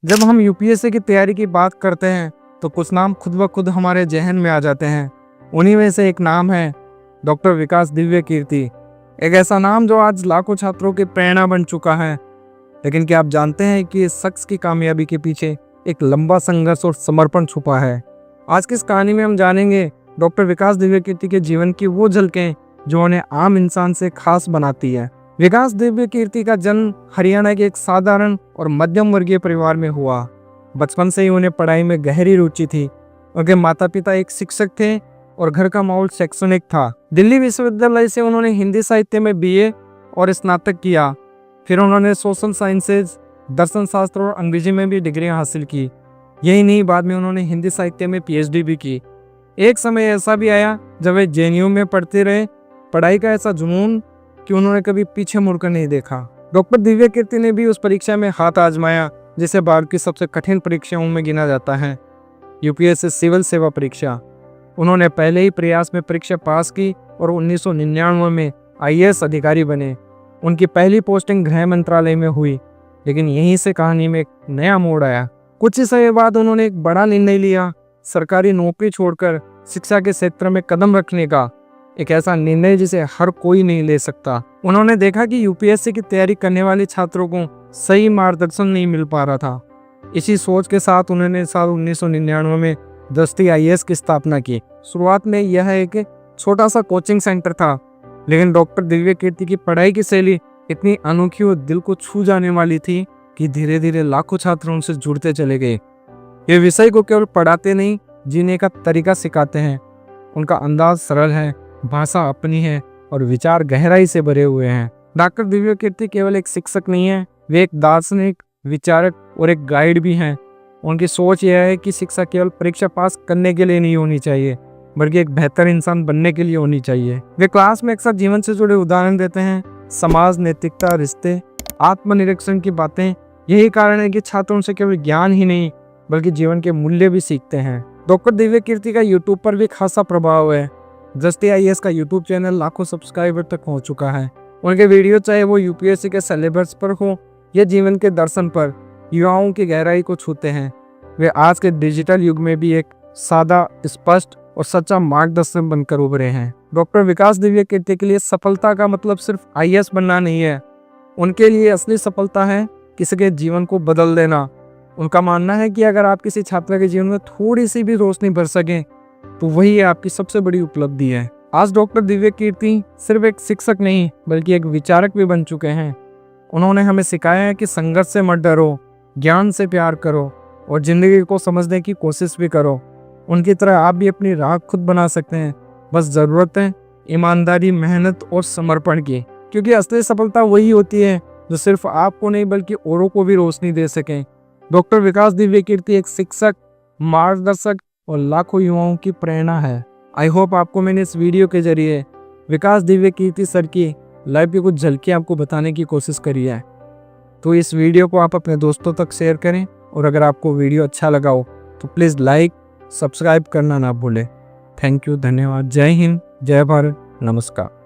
जब हम यूपीएससी की तैयारी की बात करते हैं तो कुछ नाम खुद ब खुद हमारे जहन में आ जाते हैं। उन्हीं में से एक नाम है डॉक्टर विकास दिव्य कीर्ति। एक ऐसा नाम जो आज लाखों छात्रों की प्रेरणा बन चुका है। लेकिन क्या आप जानते हैं कि इस शख्स की कामयाबी के पीछे एक लंबा संघर्ष और समर्पण छुपा है। आज की इस कहानी में हम जानेंगे डॉक्टर विकास दिव्य कीर्ति के जीवन की वो झलकें जो उन्हें आम इंसान से खास बनाती है। विकास दिव्य कीर्ति का जन्म हरियाणा के एक साधारण और मध्यम वर्गीय परिवार में हुआ। बचपन से ही उन्हें पढ़ाई में गहरी रुचि थी। उनके माता पिता एक शिक्षक थे और घर का माहौल शैक्षणिक था। दिल्ली विश्वविद्यालय से उन्होंने हिंदी साहित्य में बीए और स्नातक किया। फिर उन्होंने सोशल साइंसेज, दर्शन शास्त्र और अंग्रेजी में भी डिग्रियां हासिल की। यही नहीं, बाद में उन्होंने हिंदी साहित्य में पीएचडी भी की। एक समय ऐसा भी आया जब वे जेएनयू में पढ़ते रहे। पढ़ाई का ऐसा जुनून कि उन्होंने कभी पीछे मुड़कर नहीं देखा। डॉक्टर दिव्य कीर्ति ने भी उस परीक्षा में हाथ आजमाया जिसे भारत की सबसे कठिन परीक्षाओं में गिना जाता है, यूपीएससी सिविल सेवा परीक्षा। उन्होंने पहले ही प्रयास में परीक्षा पास की और 1999 में आईएएस अधिकारी बने। उनकी पहली पोस्टिंग गृह मंत्रालय में हुई। लेकिन यहीं से कहानी में एक नया मोड़ आया। कुछ ही समय बाद उन्होंने एक बड़ा निर्णय लिया, सरकारी नौकरी छोड़कर शिक्षा के क्षेत्र में कदम रखने का। एक ऐसा निर्णय जिसे हर कोई नहीं ले सकता। उन्होंने देखा कि यूपीएससी की तैयारी करने वाले छात्रों को सही मार्गदर्शन नहीं मिल पा रहा था। इसी सोच के साथ उन्होंने साल 1999 में दृष्टि आईएएस की स्थापना की। शुरुआत में यह एक छोटा सा कोचिंग सेंटर था, लेकिन डॉक्टर दिव्य कीर्ति की पढ़ाई की शैली इतनी अनोखी और दिल को छू जाने वाली थी कि धीरे धीरे लाखों छात्र उनसे जुड़ते चले गए। ये विषय को केवल पढ़ाते नहीं, जीने का तरीका सिखाते हैं। उनका अंदाज सरल है, भाषा अपनी है और विचार गहराई से भरे हुए हैं। डॉक्टर दिव्य कीर्ति केवल एक शिक्षक नहीं है, वे एक दार्शनिक, विचारक और एक गाइड भी हैं। उनकी सोच यह है कि शिक्षा केवल परीक्षा पास करने के लिए नहीं होनी चाहिए, बल्कि एक बेहतर इंसान बनने के लिए होनी चाहिए। वे क्लास में अक्सर जीवन से जुड़े उदाहरण देते हैं, समाज, नैतिकता, रिश्ते, आत्मनिरीक्षण की बातें। यही कारण है कि छात्र उनसे केवल ज्ञान ही नहीं बल्कि जीवन के मूल्य भी सीखते हैं। डॉक्टर दिव्य कीर्ति का यूट्यूब पर भी खासा प्रभाव है। दृष्टि आईएएस का यूट्यूब चैनल लाखों सब्सक्राइबर तक पहुंच चुका है। उनके वीडियो चाहे वो यूपीएससी के सिलेबस पर हो या जीवन के दर्शन पर, युवाओं की गहराई को छूते हैं। वे आज के डिजिटल युग में भी एक सादा, स्पष्ट और सच्चा मार्गदर्शक बनकर उभरे हैं। डॉक्टर विकास दिव्य कीर्ति के लिए सफलता का मतलब सिर्फ आईएएस बनना नहीं है। उनके लिए असली सफलता है किसी के जीवन को बदल देना। उनका मानना है कि अगर आप किसी छात्र के जीवन में थोड़ी सी भी रोशनी भर सकें तो वही आपकी सबसे बड़ी उपलब्धि है। आज डॉक्टर दिव्य कीर्ति सिर्फ एक शिक्षक नहीं बल्कि एक विचारक भी बन चुके हैं। उन्होंने हमें सिखाया है कि संघर्ष से मत डरो, ज्ञान से प्यार करो और जिंदगी को समझने की कोशिश भी करो। उनकी तरह आप भी अपनी राह खुद बना सकते हैं। बस जरूरत है ईमानदारी, मेहनत और समर्पण की। क्योंकि असली सफलता वही होती है जो सिर्फ आपको नहीं बल्कि औरों को भी रोशनी दे सके। डॉक्टर विकास दिव्य कीर्ति एक शिक्षक, मार्गदर्शक और लाखों युवाओं की प्रेरणा है। आई होप आपको मैंने इस वीडियो के जरिए विकास दिव्य कीर्ति सर की लाइफ की कुछ झलकियां आपको बताने की कोशिश करी है। तो इस वीडियो को आप अपने दोस्तों तक शेयर करें और अगर आपको वीडियो अच्छा लगा हो तो प्लीज़ लाइक, सब्सक्राइब करना ना भूलें। थैंक यू, धन्यवाद। जय हिंद, जय भारत, नमस्कार।